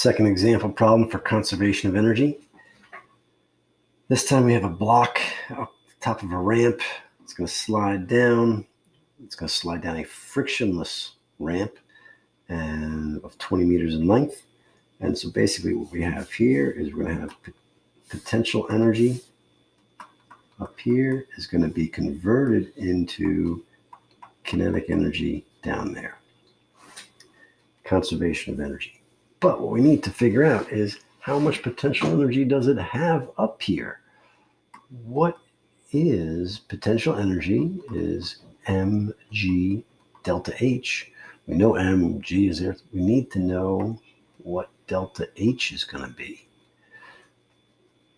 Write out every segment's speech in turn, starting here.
Second example problem for conservation of energy. This time we have a block up the top of a ramp. It's going to slide down. It's going to slide down a frictionless ramp and of 20 meters in length. And so basically what we have here is we're going to have potential energy up here is going to be converted into kinetic energy down there. Conservation of energy. But what we need to figure out is how much potential energy does it have up here? What is potential energy is mg delta H. We know mg is there. We need to know what delta H is going to be.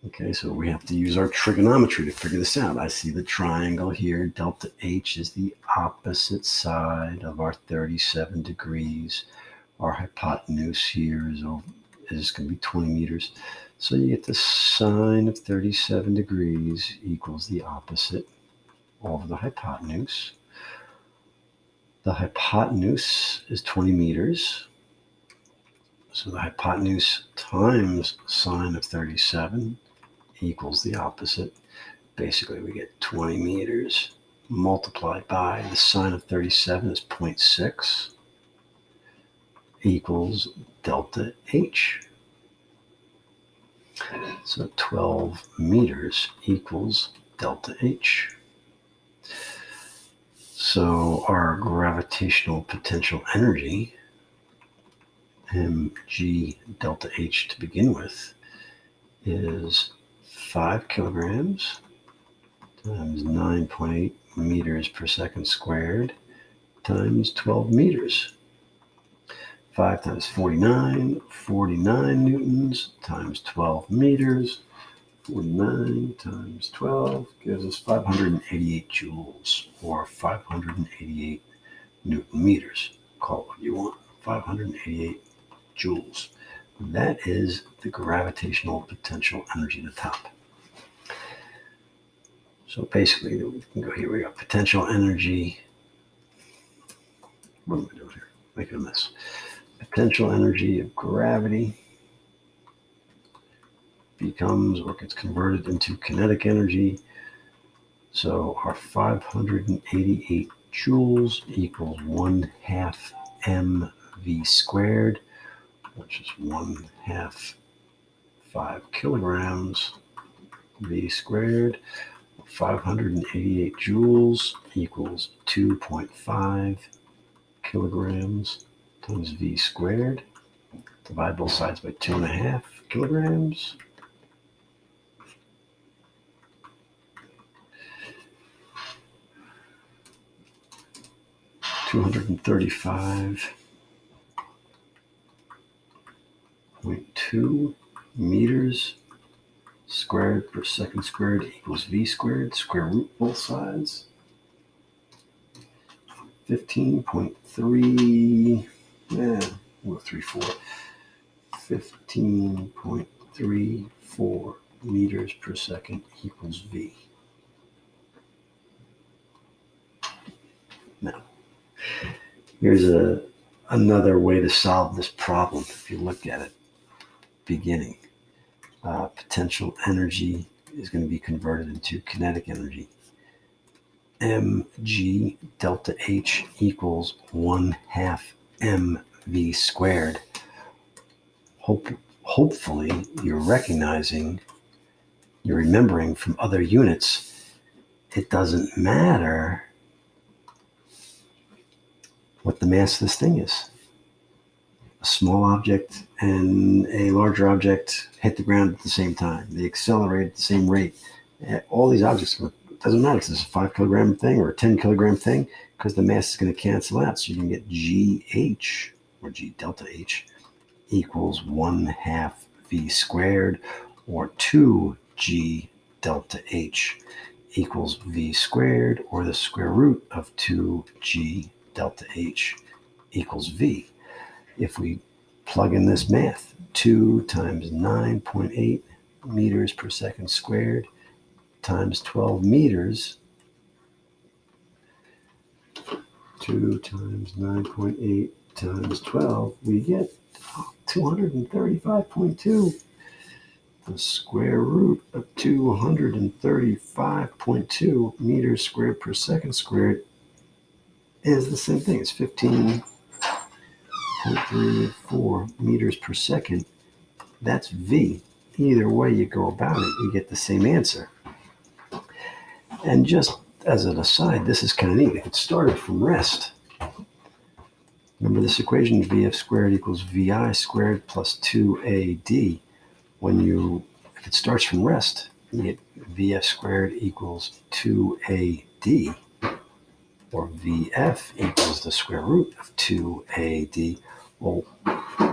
Okay, so we have to use our trigonometry to figure this out. I see the triangle here. Delta H is the opposite side of our 37 degrees. Our hypotenuse here is going to be 20 meters. So you get the sine of 37 degrees equals the opposite over the hypotenuse. The hypotenuse is 20 meters. So the hypotenuse times sine of 37 equals the opposite. Basically, we get 20 meters multiplied by the sine of 37 is 0.6 equals delta H. So 12 meters equals delta H. So our gravitational potential energy, mg delta H to begin with, is 5 kilograms times 9.8 meters per second squared times 12 meters. 5 times 49, 49 newtons times 12 meters. 49 times 12 gives us 588 joules, or 588 newton meters. Call it what you want, 588 joules. That is the gravitational potential energy at the top. So basically, we can go here. We got potential energy. What am I doing here? Making a mess. Potential energy of gravity becomes or gets converted into kinetic energy. So our 588 joules equals 1/2 mv squared, which is 1/2 5 kilograms v squared. 588 joules equals 2.5 kilograms times v squared. Divide both sides by 2.5 kilograms. .2 meters squared per second squared equals v squared. Square root both sides. 15.3, we'll 3/4. 15.34 meters per second equals v. Now, here's another way to solve this problem. If you look at it, beginning, potential energy is going to be converted into kinetic energy. mg delta H equals 1/2 mv squared. Hopefully you're remembering from other units, it doesn't matter what the mass of this thing is. A small object and a larger object hit the ground at the same time. They accelerate at the same rate. All these objects, it doesn't matter if this is a 5 kilogram thing or a 10 kilogram thing, because the mass is going to cancel out. So you can get GH, or G delta H, equals 1/2 v squared, or 2G delta H equals v squared, or the square root of 2G delta H equals v. If we plug in this math, 2 times 9.8 meters per second squared times 12 meters, 2 times 9.8 times 12, we get 235.2. The square root of 235.2 meters squared per second squared is the same thing. It's 15.34 meters per second. That's V. Either way you go about it, you get the same answer. And just as an aside, this is kind of neat. If it started from rest, remember this equation, VF squared equals VI squared plus 2AD. If it starts from rest, you get VF squared equals 2AD, or VF equals the square root of 2AD. Well,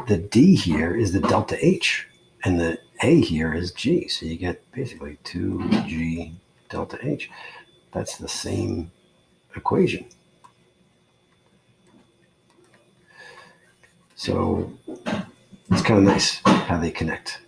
the D here is the delta H, and the A here is G. So you get basically 2G delta H. That's the same equation. So it's kind of nice how they connect.